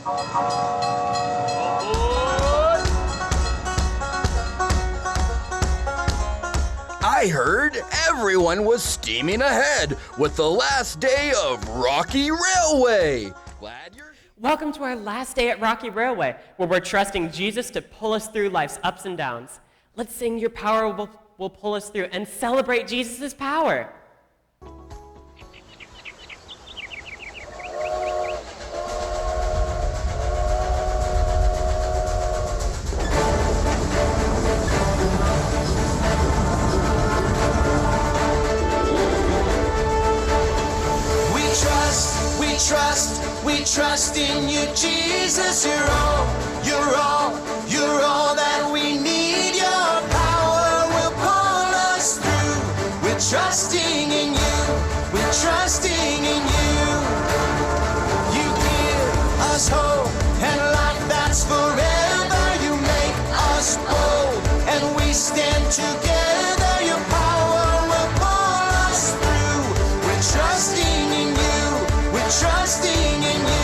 I heard everyone was steaming ahead with the last day of Rocky Railway. Welcome to our last day at Rocky Railway, where we're trusting Jesus to pull us through life's ups and downs. Let's sing Your Power Will Pull Us Through and celebrate Jesus' power. We trust in you, Jesus. You're all that we need. Your power will pull us through. We're trusting in you. We're trusting in you. You give us hope and life that's forever. You make us bold and we stand together. Your power will pull us through. We're trusting in you. We're trusting in you.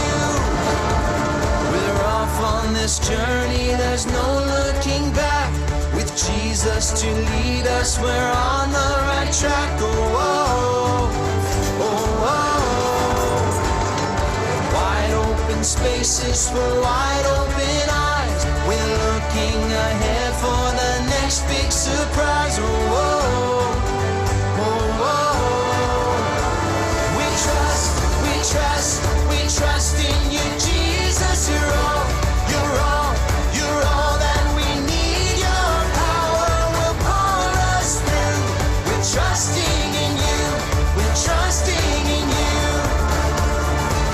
We're off on this journey, there's no looking back. With Jesus to lead us, we're on the right track. Oh, oh, oh, oh. Wide open spaces for wide open eyes. We're looking ahead for the next big surprise. Oh, oh, oh, oh. We trust in you, Jesus. You're all that we need. Your power will pull us through. We're trusting in you. We're trusting in you.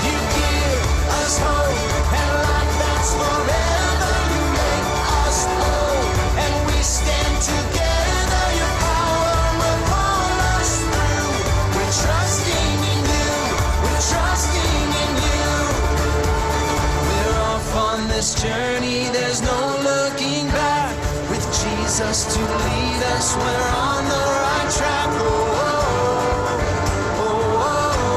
You give us hope and life that's forever. You make us bold and we stand together. Your power will pull us through. We're trusting in you. We're trusting in you. We're off on this journey, there's no looking back. With Jesus to lead us, we're on the right track. Oh, oh, oh, oh.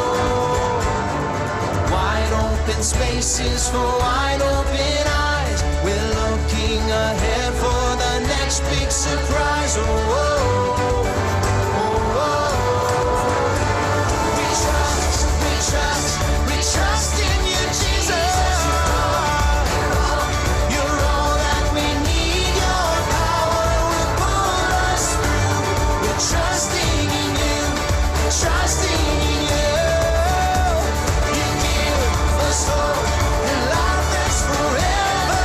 Wide open spaces for wide open eyes. We're looking ahead for the next big surprise. Oh, oh, oh, oh. We trust in you, Jesus. You're all that we need. Your power will pull us through. We're trusting in you. We're trusting in you. You give us hope and life that's forever.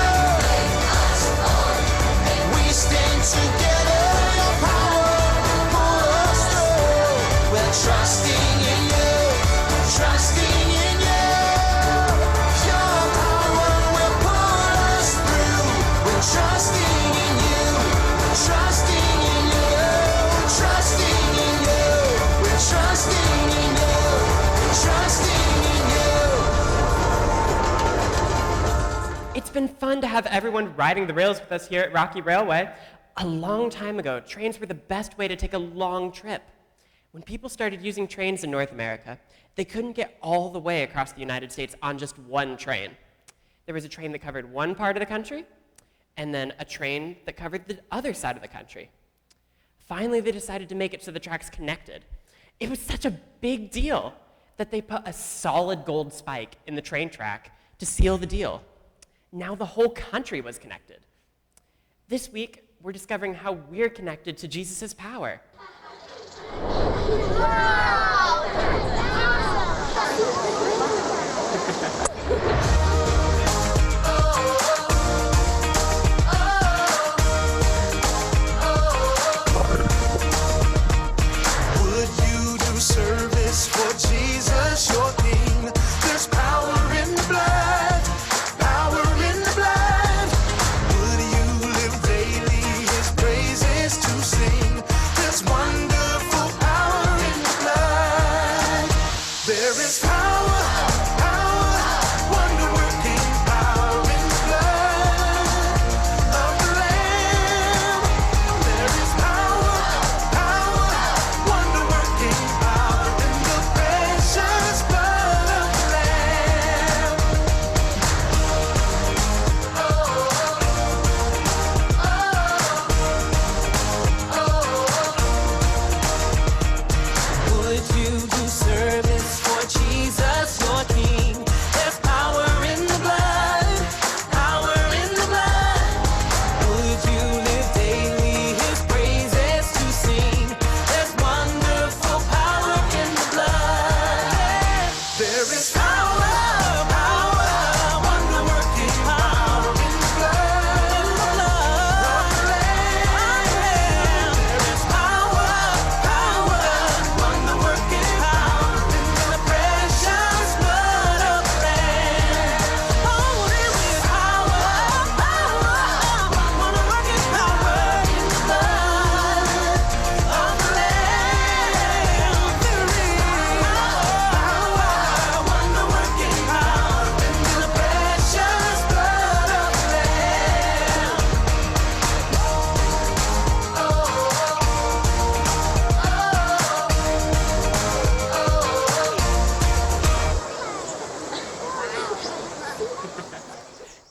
And we stand together. Your power will pull us through. We're trusting in you. Trusting in you. Your power will pull us through. We're trusting in you. We're trusting in you. We're trusting in you. We're trusting in you. We're trusting in you. It's been fun to have everyone riding the rails with us here at Rocky Railway. A long time ago, trains were the best way to take a long trip. When people started using trains in North America, they couldn't get all the way across the United States on just one train. There was a train that covered one part of the country, and then a train that covered the other side of the country. Finally, they decided to make it so the tracks connected. It was such a big deal that they put a solid gold spike in the train track to seal the deal. Now the whole country was connected. This week, we're discovering how we're connected to Jesus' power. Would you do service for Jesus, your King? There's power in the blood, power in the blood. Would you live daily His praises to sing? There's wonderful power in the blood.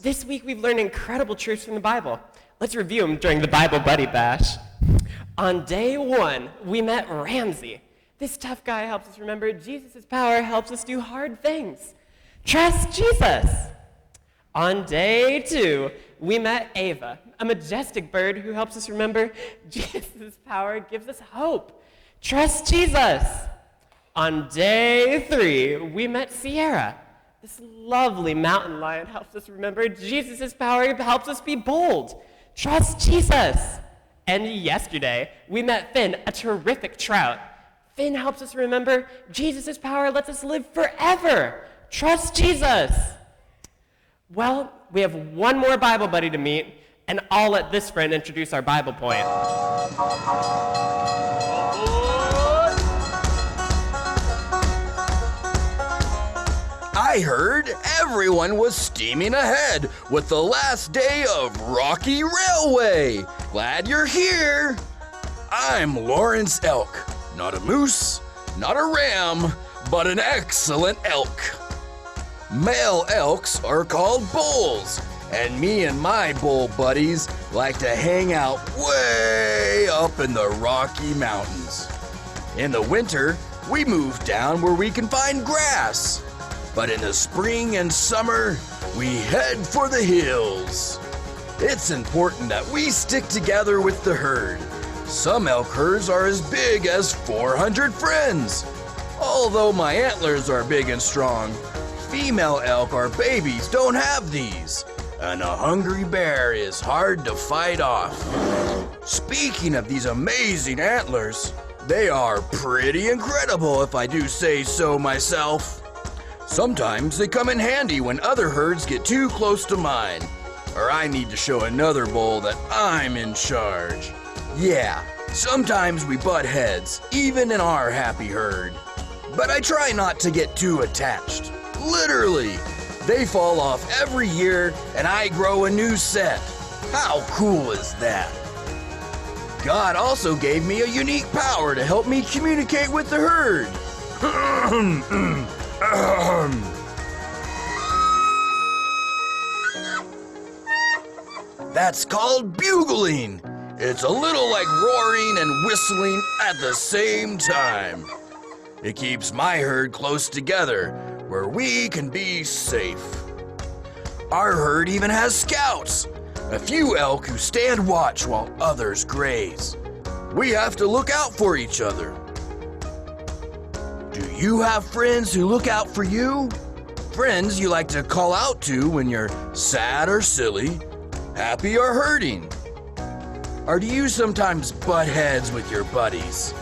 This week we've learned incredible truths from the Bible. Let's review them during the Bible Buddy Bash. On day 1, we met Ramsey. This tough guy helps us remember Jesus' power helps us do hard things. Trust Jesus. On day 2, we met Ava, a majestic bird who helps us remember Jesus' power gives us hope. Trust Jesus. On day 3, we met Sierra. This lovely mountain lion helps us remember Jesus' power helps us be bold. Trust Jesus. And yesterday, we met Finn, a terrific trout. Finn helps us remember Jesus' power lets us live forever. Trust Jesus. Well, we have one more Bible buddy to meet, and I'll let this friend introduce our Bible point. I heard everyone was steaming ahead with the last day of Rocky Railway. Glad you're here. I'm Lawrence Elk, not a moose, not a ram, but an excellent elk. Male elks are called bulls, and me and my bull buddies like to hang out way up in the Rocky Mountains. In the winter, we move down where we can find grass. But in the spring and summer, we head for the hills. It's important that we stick together with the herd. Some elk herds are as big as 400 friends. Although my antlers are big and strong, female elk or babies don't have these. And a hungry bear is hard to fight off. Speaking of these amazing antlers, they are pretty incredible if I do say so myself. Sometimes they come in handy when other herds get too close to mine, or I need to show another bull that I'm in charge. Yeah, sometimes we butt heads, even in our happy herd. But I try not to get too attached. Literally, they fall off every year and I grow a new set. How cool is that? God also gave me a unique power to help me communicate with the herd. That's called bugling. It's a little like roaring and whistling at the same time. It keeps my herd close together where we can be safe. Our herd even has scouts, a few elk who stand watch while others graze. We have to look out for each other. Do you have friends who look out for you? Friends you like to call out to when you're sad or silly, happy or hurting? Or do you sometimes butt heads with your buddies?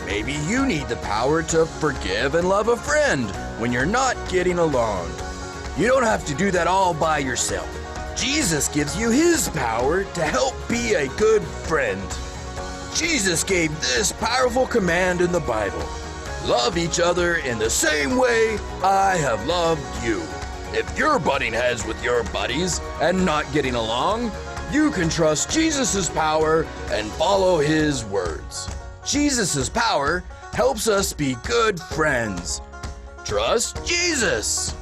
Maybe you need the power to forgive and love a friend when you're not getting along. You don't have to do that all by yourself. Jesus gives you his power to help be a good friend. Jesus gave this powerful command in the Bible. Love each other in the same way I have loved you. If you're butting heads with your buddies and not getting along, you can trust Jesus' power and follow his words. Jesus' power helps us be good friends. Trust Jesus.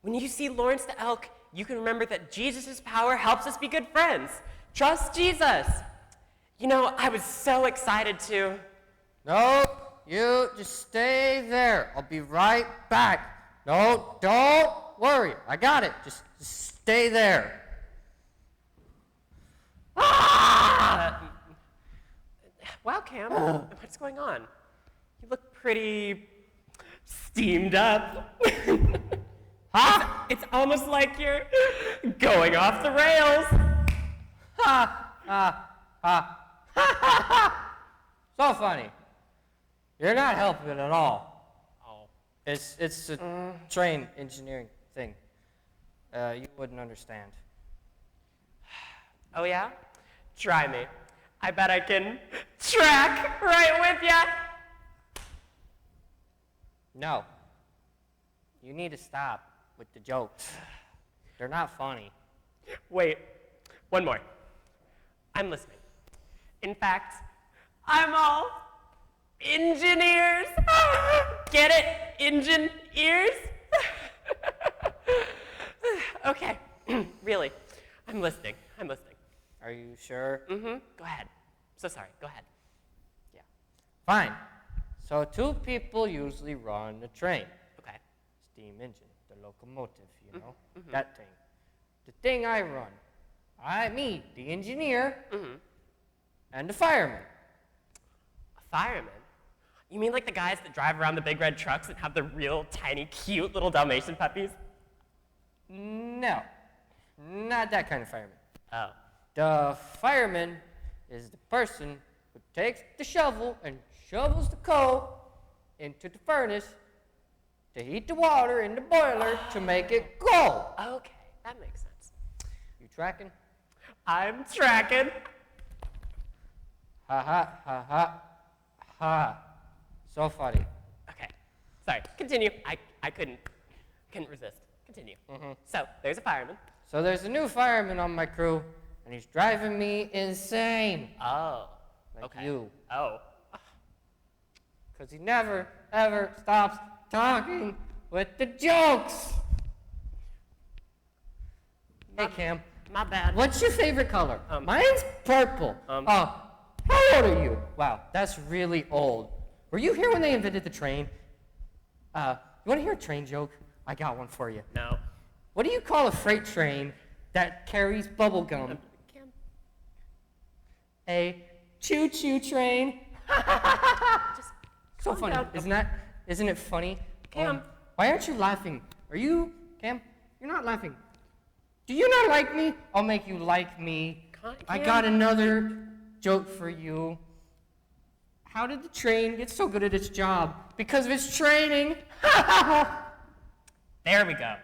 When you see Lawrence the elk, you can remember that Jesus' power helps us be good friends. Trust Jesus. You know, I was so excited to... No, you just stay there. I'll be right back. No, don't worry. I got it. Just stay there. Ah! Wow, Cam, what's going on? You look pretty steamed up. Huh? It's almost like you're going off the rails. Ha, ha, ha. So funny. You're not helping at all. Oh. It's a train engineering thing. You wouldn't understand. Oh yeah? Try me. I bet I can track right with ya. No. You need to stop with the jokes. They're not funny. Wait, one more. I'm listening. In fact, I'm all engineers. Get it? ears? Okay, really. I'm listening. Are you sure? Mm-hmm. Go ahead. So sorry. Go ahead. Yeah. Fine. So 2 people usually run a train. Okay. Steam engine, the locomotive, you know, Mm-hmm. that thing. The thing I run, me, the engineer, Mm-hmm. and the fireman. A fireman? You mean like the guys that drive around the big red trucks and have the real tiny, cute little Dalmatian puppies? No, not that kind of fireman. Oh. The fireman is the person who takes the shovel and shovels the coal into the furnace to heat the water in the boiler to make it go. Okay, that makes sense. You tracking? I'm tracking. Ha ha ha ha ha. So funny. Okay. Sorry. Continue. I couldn't resist. Continue. So there's a fireman. So there's a new fireman on my crew, and he's driving me insane. Oh. Like okay. you. Oh. Because he never, ever stops talking with the jokes. Hey, Cam. My bad. What's your favorite color? Um, Mine's purple. How old are you? Wow, that's really old. Were you here when they invented the train? You want to hear a train joke? I got one for you. No. What do you call a freight train that carries bubble gum? Cam. A choo-choo train. Just So calm funny, down. isn't it funny? Cam. Why aren't you laughing? Are you, Cam? You're not laughing. Do you not like me? I'll make you like me. I Cam. got another joke for you. How did the train get so good at its job? Because of its training. There we go.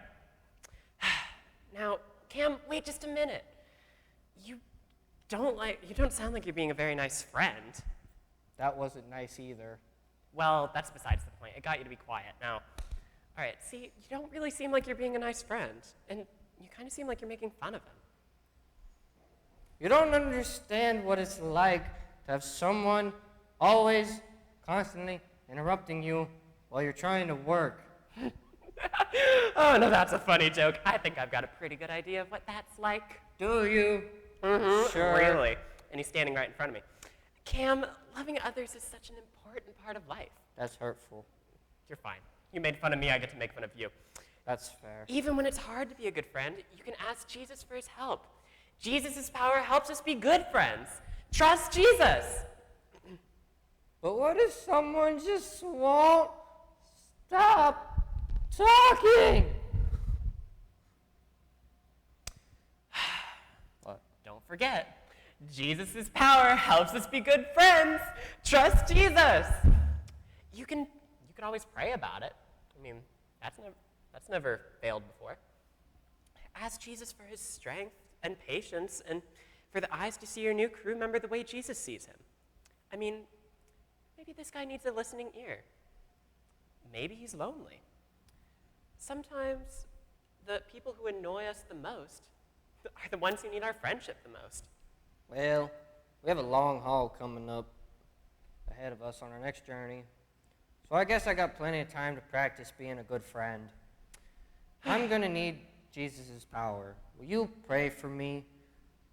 Now, Cam, wait just a minute. You don't sound like you're being a very nice friend. That wasn't nice either. Well, that's besides the point. It got you to be quiet. Now, all right, see, you don't really seem like you're being a nice friend, and you kind of seem like you're making fun of him. You don't understand what it's like to have someone always, constantly interrupting you while you're trying to work. Oh, no, that's a funny joke. I think I've got a pretty good idea of what that's like. Do you? Mm-hmm. Sure. Really. And he's standing right in front of me. Cam, loving others is such an important part of life. That's hurtful. You're fine. You made fun of me, I get to make fun of you. That's fair. Even when it's hard to be a good friend, you can ask Jesus for his help. Jesus' power helps us be good friends. Trust Jesus. But what if someone just won't stop talking? What? Don't forget, Jesus' power helps us be good friends. Trust Jesus. You can always pray about it. I mean, that's never failed before. Ask Jesus for his strength and patience and for the eyes to see your new crew member the way Jesus sees him. I mean, maybe this guy needs a listening ear. Maybe he's lonely. Sometimes the people who annoy us the most are the ones who need our friendship the most. Well, we have a long haul coming up ahead of us on our next journey. So I guess I got plenty of time to practice being a good friend. I'm going to need Jesus' power. Will you pray for me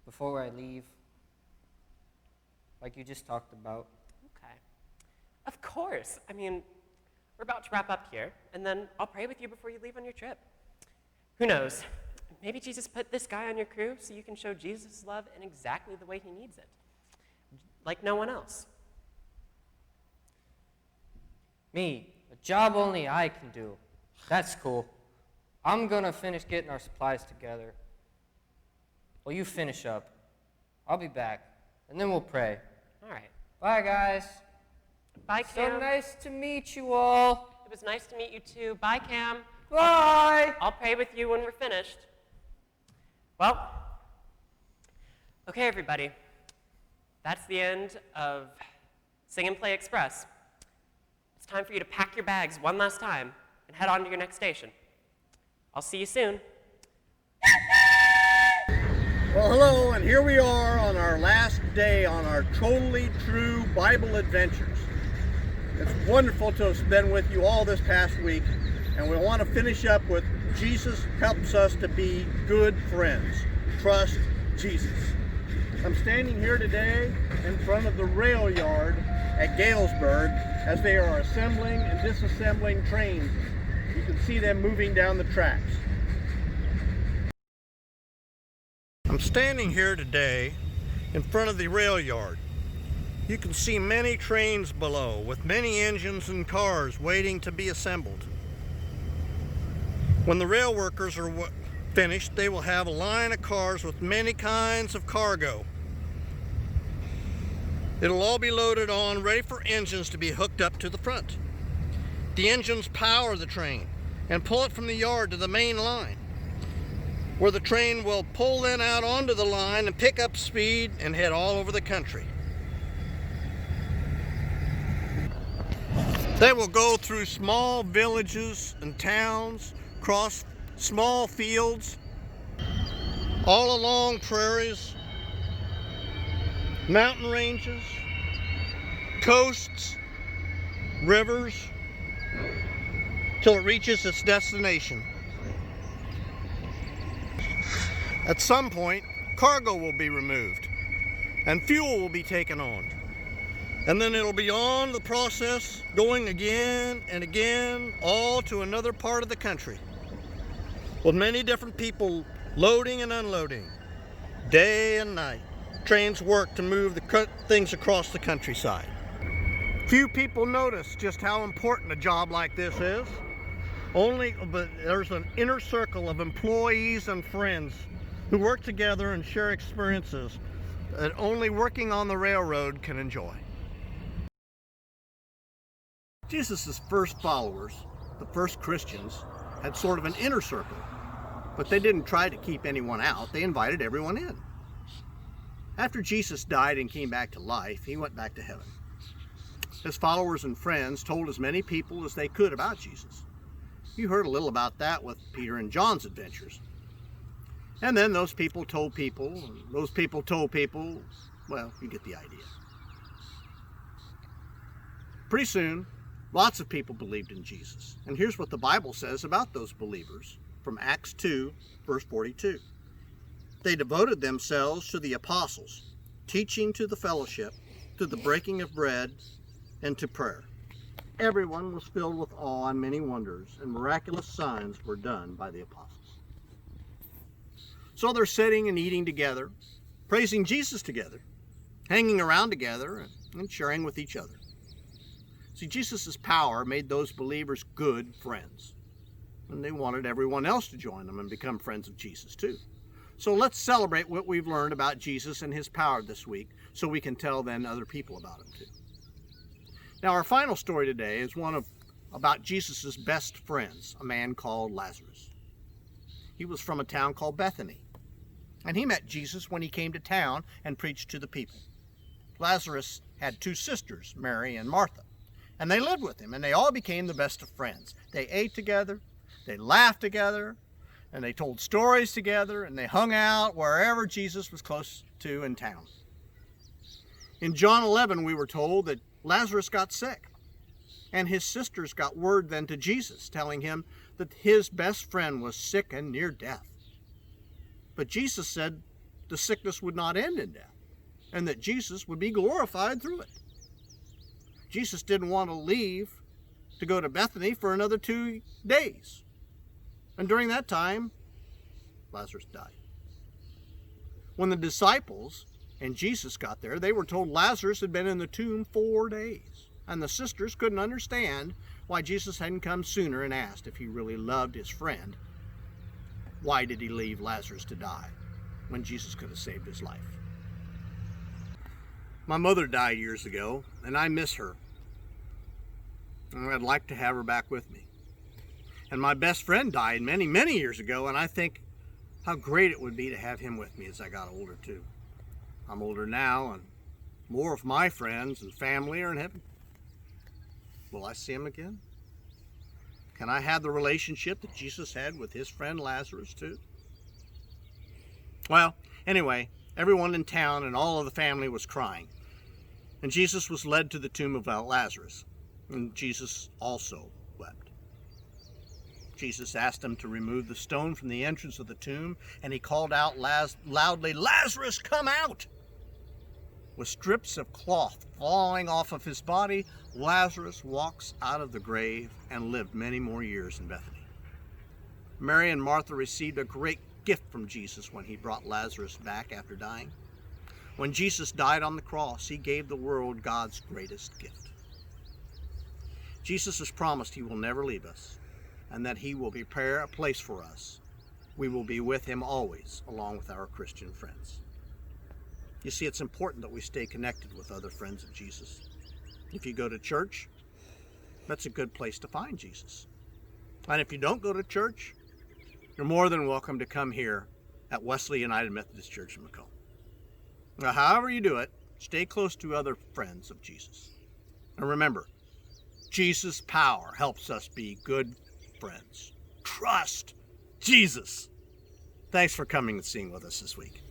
before I leave? Like you just talked about. Okay. Of course. I mean, we're about to wrap up here, and then I'll pray with you before you leave on your trip. Who knows? Maybe Jesus put this guy on your crew so you can show Jesus' love in exactly the way he needs it. Like no one else. Me, a job only I can do. That's cool. I'm going to finish getting our supplies together. Well, you finish up. I'll be back, and then we'll pray. All right. Bye, guys. Bye, Cam. So nice to meet you all. It was nice to meet you, too. Bye, Cam. Bye. I'll pray with you when we're finished. Well, okay, everybody. That's the end of Sing and Play Express. It's time for you to pack your bags one last time and head on to your next station. I'll see you soon. Well, hello, and here we are on our last day on our Totally True Bible Adventures. It's wonderful to have been with you all this past week. And we want to finish up with Jesus helps us to be good friends. Trust Jesus. I'm standing here today in front of the rail yard at Galesburg as they are assembling and disassembling trains. You can see them moving down the tracks. I'm standing here today in front of the rail yard. You can see many trains below with many engines and cars waiting to be assembled. When the rail workers are finished, they will have a line of cars with many kinds of cargo. It'll all be loaded on, ready for engines to be hooked up to the front. The engines power the train and pull it from the yard to the main line, where the train will pull then out onto the line and pick up speed and head all over the country. They will go through small villages and towns, across small fields, all along prairies, mountain ranges, coasts, rivers, till it reaches its destination. At some point, cargo will be removed and fuel will be taken on. And then it'll be on the process, going again and again, all to another part of the country, with many different people loading and unloading, day and night. Trains work to move the things across the countryside. Few people notice just how important a job like this is. But there's an inner circle of employees and friends who work together and share experiences that only working on the railroad can enjoy. Jesus' first followers, the first Christians, had sort of an inner circle, but they didn't try to keep anyone out. They invited everyone in. After Jesus died and came back to life, he went back to heaven. His followers and friends told as many people as they could about Jesus. You heard a little about that with Peter and John's adventures. And then those people told people, and those people told people. Well, you get the idea. Pretty soon, lots of people believed in Jesus. And here's what the Bible says about those believers from Acts 2, verse 42. They devoted themselves to the apostles, teaching, to the fellowship, to the breaking of bread, and to prayer. Everyone was filled with awe, and many wonders and miraculous signs were done by the apostles. So they're sitting and eating together, praising Jesus together, hanging around together, and sharing with each other. See, Jesus' power made those believers good friends, and they wanted everyone else to join them and become friends of Jesus too. So let's celebrate what we've learned about Jesus and his power this week, so we can tell then other people about him too. Now, our final story today is about Jesus' best friends, a man called Lazarus. He was from a town called Bethany, and he met Jesus when he came to town and preached to the people. Lazarus had two sisters, Mary and Martha, and they lived with him, and they all became the best of friends. They ate together, they laughed together, and they told stories together, and they hung out wherever Jesus was close to in town. In John 11, we were told that Lazarus got sick, and his sisters got word then to Jesus, telling him that his best friend was sick and near death. But Jesus said the sickness would not end in death, and that Jesus would be glorified through it. Jesus didn't want to leave to go to Bethany for another 2 days. And during that time, Lazarus died. When the disciples and Jesus got there, they were told Lazarus had been in the tomb 4 days. And the sisters couldn't understand why Jesus hadn't come sooner, and asked if he really loved his friend. Why did he leave Lazarus to die when Jesus could have saved his life? My mother died years ago, and I miss her. And I'd like to have her back with me. And my best friend died many, many years ago, and I think how great it would be to have him with me as I got older too. I'm older now, and more of my friends and family are in heaven. Will I see him again? Can I have the relationship that Jesus had with his friend Lazarus too? Well, anyway, everyone in town and all of the family was crying. And Jesus was led to the tomb of Lazarus. And Jesus also wept. Jesus asked him to remove the stone from the entrance of the tomb, and he called out loudly, "Lazarus, come out!" With strips of cloth falling off of his body, Lazarus walks out of the grave and lived many more years in Bethany. Mary and Martha received a great gift from Jesus when he brought Lazarus back after dying. When Jesus died on the cross, he gave the world God's greatest gift. Jesus has promised he will never leave us and that he will prepare a place for us. We will be with him always, along with our Christian friends. You see, it's important that we stay connected with other friends of Jesus. If you go to church, that's a good place to find Jesus. And if you don't go to church, you're more than welcome to come here at Wesley United Methodist Church in Macomb. Now, however you do it, stay close to other friends of Jesus. And remember, Jesus' power helps us be good friends. Trust Jesus. Thanks for coming and singing with us this week.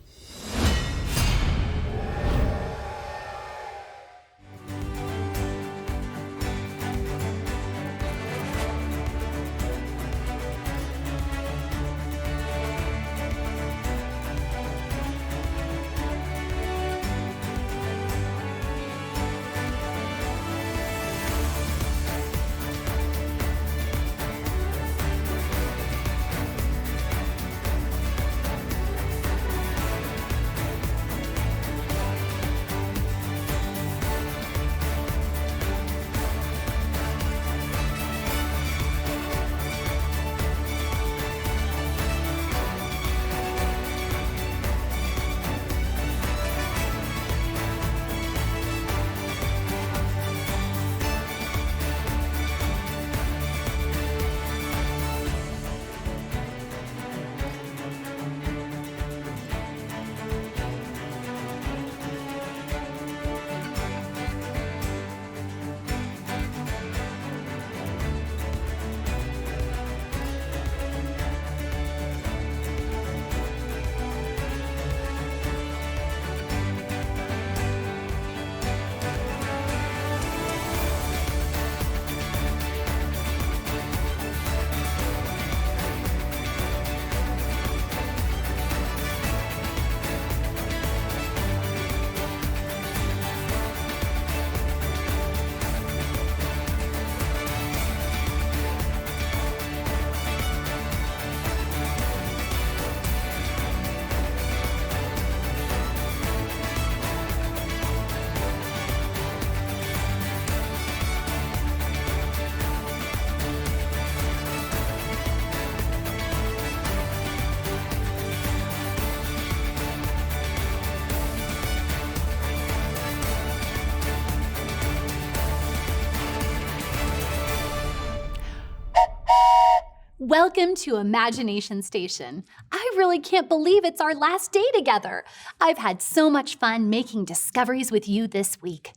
Welcome to Imagination Station. I really can't believe it's our last day together. I've had so much fun making discoveries with you this week.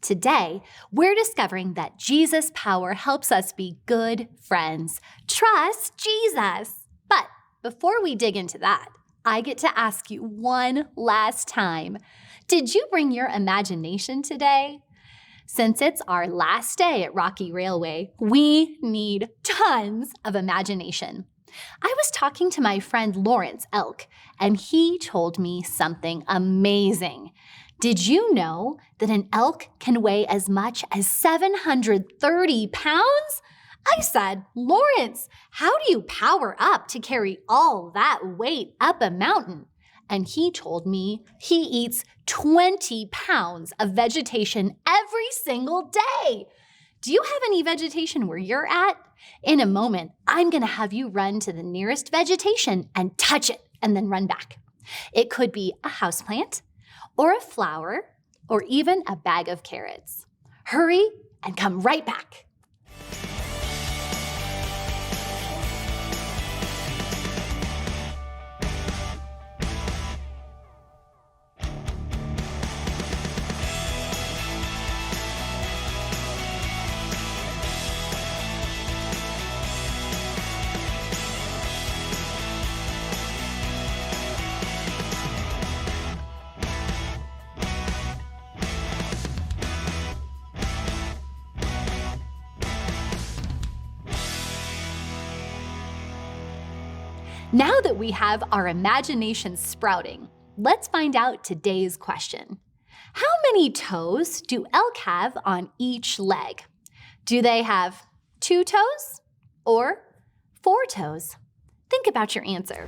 Today, we're discovering that Jesus' power helps us be good friends. Trust Jesus. But before we dig into that, I get to ask you one last time. Did you bring your imagination today? Since it's our last day at Rocky Railway, we need tons of imagination. I was talking to my friend Lawrence Elk, and he told me something amazing. Did you know that an elk can weigh as much as 730 pounds? I said, Lawrence, how do you power up to carry all that weight up a mountain? And he told me he eats 20 pounds of vegetation every single day. Do you have any vegetation where you're at? In a moment, I'm going to have you run to the nearest vegetation and touch it and then run back. It could be a houseplant or a flower or even a bag of carrots. Hurry and come right back. Now that we have our imaginations sprouting, let's find out today's question. How many toes do elk have on each leg? Do they have 2 toes or 4 toes? Think about your answer.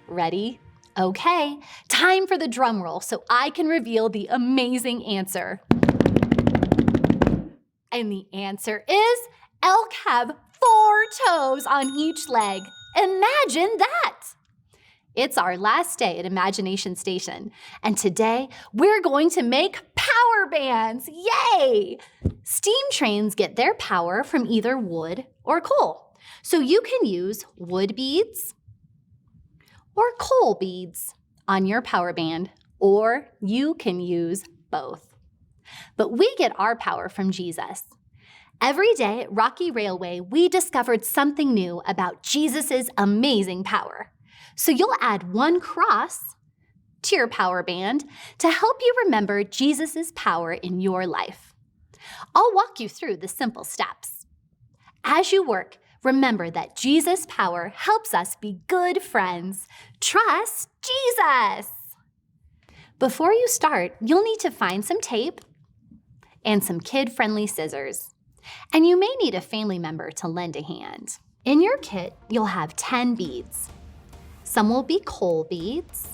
Ready? Okay, time for the drum roll so I can reveal the amazing answer. And the answer is elk have 4 toes on each leg. Imagine that! It's our last day at Imagination Station, and today we're going to make power bands. Yay! Steam trains get their power from either wood or coal. So you can use wood beads or coal beads on your power band, or you can use both. But we get our power from Jesus. Every day at Rocky Railway, we discovered something new about Jesus' amazing power. So you'll add 1 cross to your power band to help you remember Jesus' power in your life. I'll walk you through the simple steps. As you work, remember that Jesus' power helps us be good friends. Trust Jesus! Before you start, you'll need to find some tape and some kid-friendly scissors. And you may need a family member to lend a hand. In your kit, you'll have 10 beads. Some will be coal beads,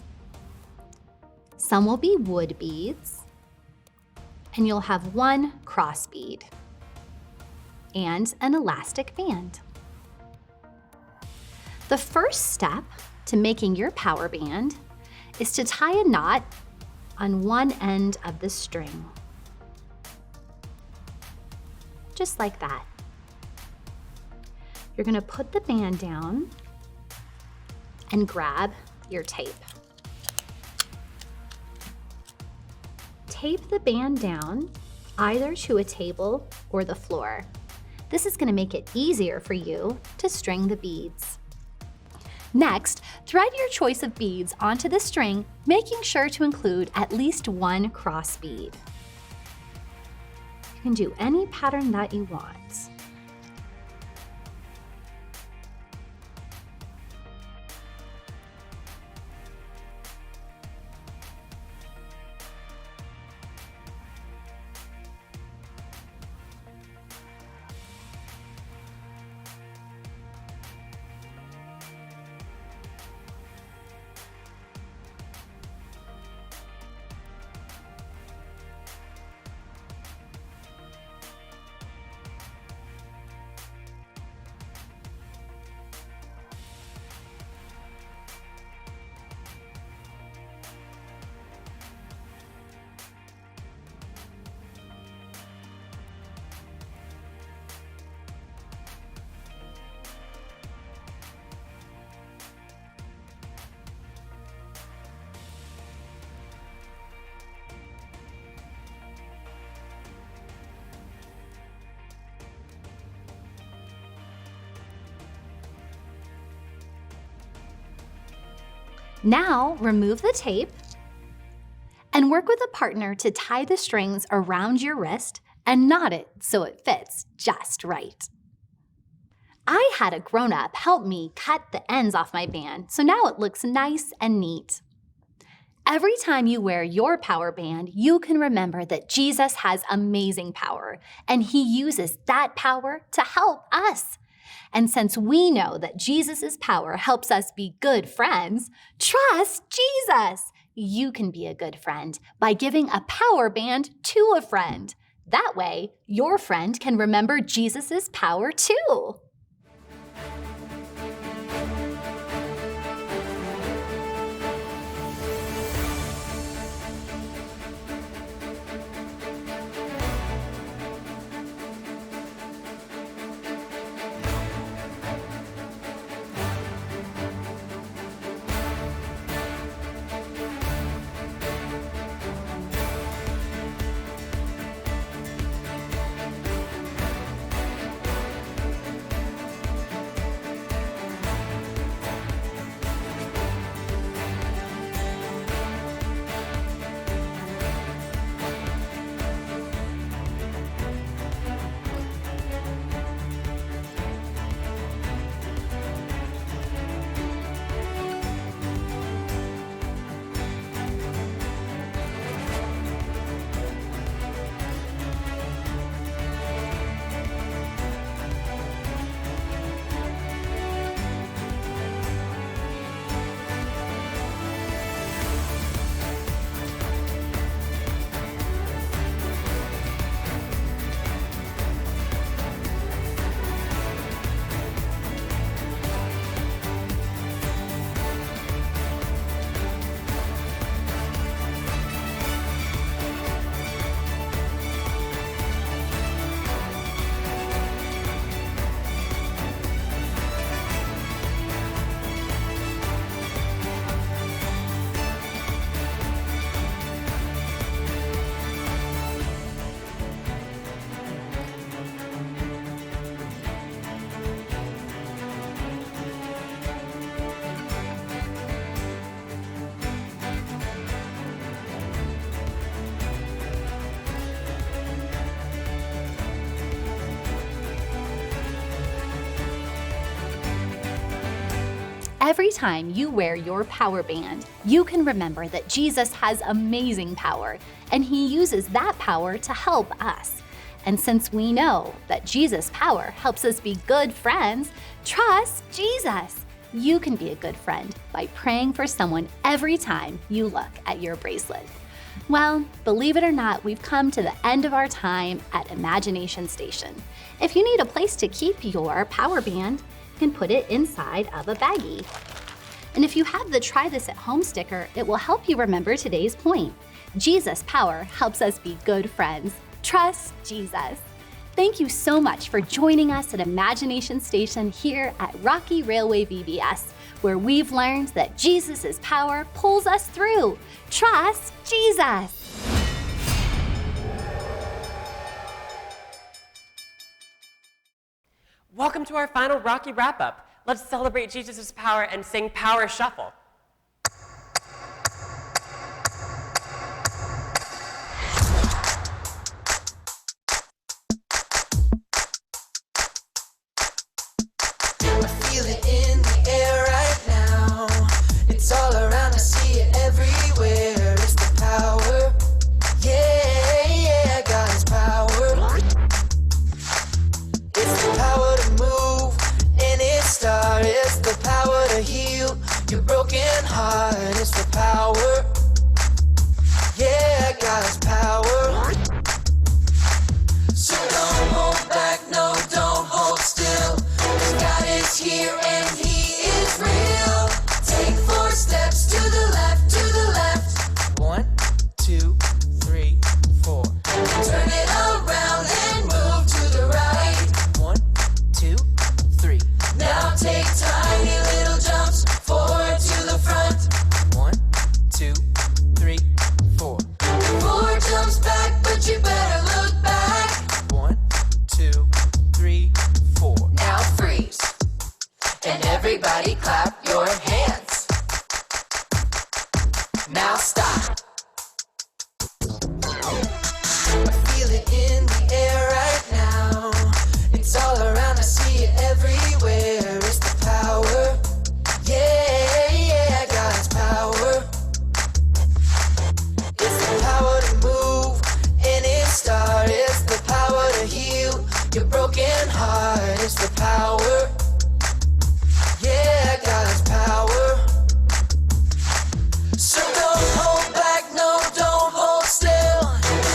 some will be wood beads, and you'll have 1 cross bead and an elastic band. The first step to making your power band is to tie a knot on one end of the string. Just like that. You're going to put the band down and grab your tape. Tape the band down either to a table or the floor. This is going to make it easier for you to string the beads. Next, thread your choice of beads onto the string, making sure to include at least 1 cross bead. You can do any pattern that you want. Now, remove the tape and work with a partner to tie the strings around your wrist and knot it so it fits just right. I had a grown-up help me cut the ends off my band, so now it looks nice and neat. Every time you wear your power band, you can remember that Jesus has amazing power, and he uses that power to help us. And since we know that Jesus' power helps us be good friends, trust Jesus. You can be a good friend by giving a power band to a friend. That way, your friend can remember Jesus' power too. every time you wear your power band, you can remember that Jesus has amazing power, and he uses that power to help us. And since we know that Jesus' power helps us be good friends, trust Jesus. You can be a good friend by praying for someone every time you look at your bracelet. Well, believe it or not, we've come to the end of our time at Imagination Station. If you need a place to keep your power band, you can put it inside of a baggie. And if you have the Try This at Home sticker, it will help you remember today's point. Jesus' power helps us be good friends. Trust Jesus. Thank you so much for joining us at Imagination Station here at Rocky Railway VBS, where we've learned that Jesus' power pulls us through. Trust Jesus. Welcome to our final Rocky wrap-up. Let's celebrate Jesus' power and sing Power Shuffle. I feel it in the air right now. It's all around, I see it everywhere. It's the power. Yeah, yeah, God's power. It's the power to move any star. It's the power to heal your broken heart. It's the power. Yeah, God's power. So don't hold back, no, don't hold still. God is here and he is real. Take 4 steps to the left, to the left. 1, 2, 3, 4. Turn it around and move to the right. 1, 2, 3. Now take tiny little jumps forward to the front. 1, 2, 3, 4. 4 jumps back, but you better look back. 1, 2, 3, 4. Now freeze. And everybody clap your hands. Now stop. I feel it in the air right now. It's all around, I see it everywhere. It's the power. Yeah, yeah, God's power. It's the power to move any star. It's the power to heal your broken heart. It's the power. Yeah, God's power. So don't hold back, no, don't hold still.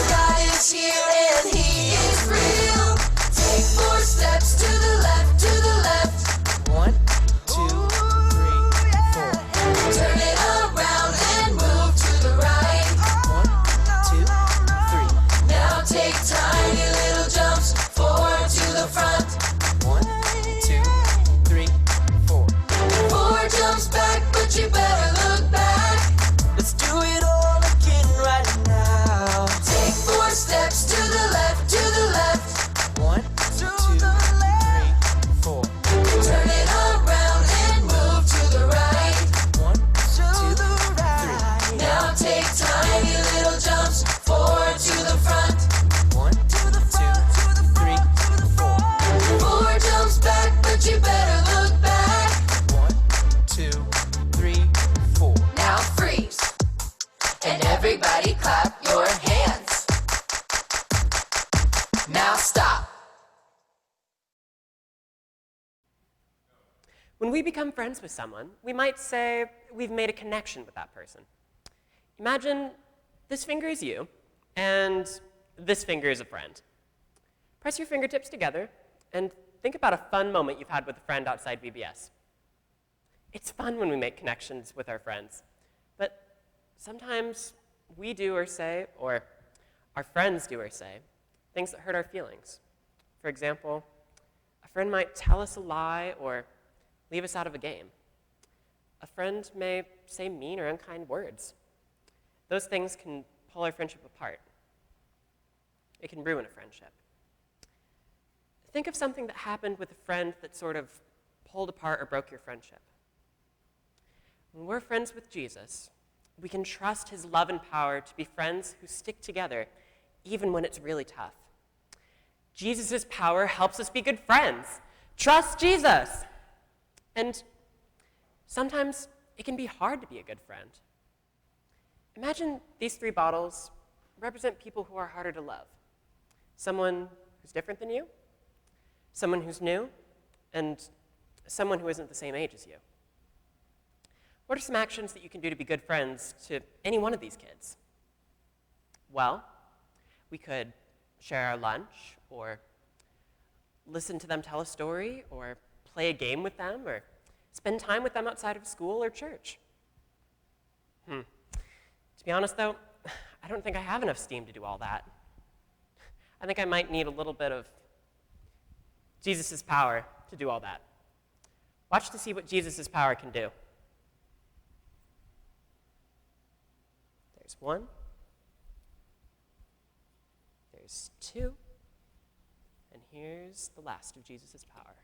God is here and he is real. Take 4 steps to the left, to the left. 1, 2, 3, 4. Turn it around and move to the right. 1, 2, 3. Now take tiny little jumps forward to the front. 1, 2, 3, 4. 4 jumps back, but you better look back. Let's do it all again right now. Take 4 steps to the left, to the left. 1, 2, 3, 4. Turn it around and move to the right. 1, 2, 3. Now take tiny little jumps forward to the front. 1, 2, 3, 4. 4 jumps back, but you better look back. 1, 2, 3, 4. Now freeze. And everybody clap your hands. Now stop. When we become friends with someone, we might say we've made a connection with that person. Imagine this finger is you, and this finger is a friend. Press your fingertips together and think about a fun moment you've had with a friend outside VBS. It's fun when we make connections with our friends, but sometimes we do or say, or our friends do or say, things that hurt our feelings. For example, a friend might tell us a lie or leave us out of a game. A friend may say mean or unkind words. Those things can pull our friendship apart. It can ruin a friendship. Think of something that happened with a friend that sort of pulled apart or broke your friendship. When we're friends with Jesus, we can trust his love and power to be friends who stick together even when it's really tough. Jesus' power helps us be good friends. Trust Jesus. And sometimes it can be hard to be a good friend. Imagine these 3 bottles represent people who are harder to love. Someone who's different than you, someone who's new, and someone who isn't the same age as you. What are some actions that you can do to be good friends to any one of these kids? Well, we could share our lunch, or listen to them tell a story, or play a game with them, or spend time with them outside of school or church. To be honest, though, I don't think I have enough steam to do all that. I think I might need a little bit of Jesus' power to do all that. Watch to see what Jesus' power can do. There's 1. There's 2. And here's the last of Jesus' power.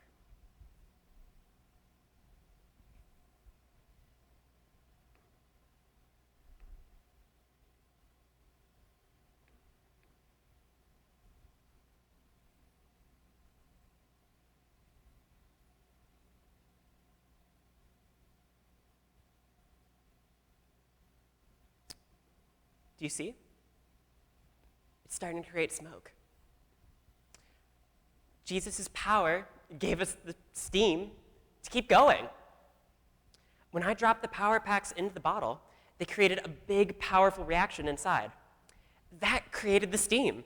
Do you see? It's starting to create smoke. Jesus' power gave us the steam to keep going. When I dropped the power packs into the bottle, they created a big, powerful reaction inside. That created the steam.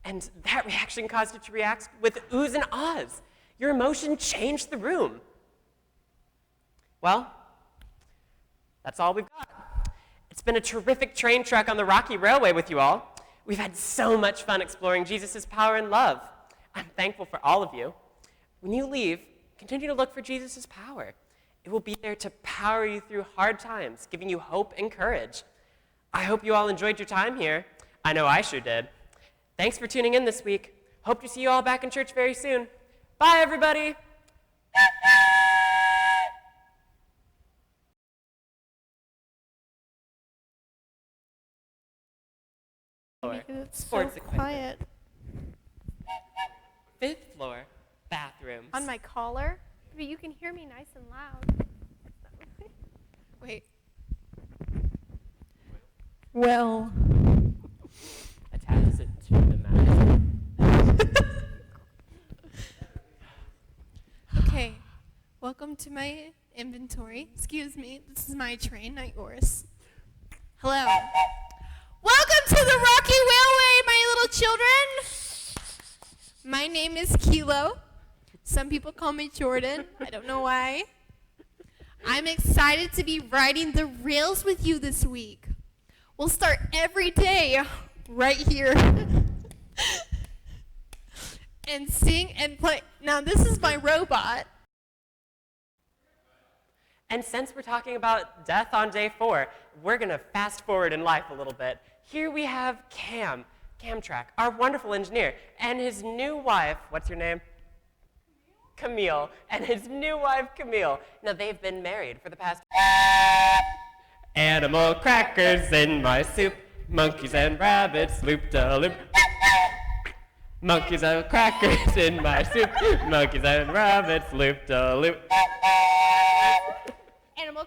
And that reaction caused it to react with oohs and ahs. Your emotion changed the room. Well, that's all we've got. It's been a terrific train trek on the Rocky Railway with you all. We've had so much fun exploring Jesus' power and love. I'm thankful for all of you. When you leave, continue to look for Jesus' power. It will be there to power you through hard times, giving you hope and courage. I hope you all enjoyed your time here. I know I sure did. Thanks for tuning in this week. Hope to see you all back in church very soon. Bye, everybody. It's so Sports equipment. quiet. 5th floor, bathrooms. On my collar? But you can hear me nice and loud. Wait. Well. Attaches it to the mat. Okay. Welcome to my inventory. Excuse me. This is my train, not yours. Hello. Welcome to the Rocky Railway, my little children. My name is Kilo. Some people call me Jordan. I don't know why. I'm excited to be riding the rails with you this week. We'll start every day right here. And sing and play. Now, this is my robot. And since we're talking about death on day 4, we're going to fast forward in life a little bit. Here we have Camtrack, our wonderful engineer, and his new wife, what's your name? Camille, and his new wife, Camille. Now, they've been married for the past... Animal crackers in my soup, monkeys and rabbits, loop-de-loop. Monkeys and crackers in my soup, monkeys and rabbits, loop-de-loop. Animal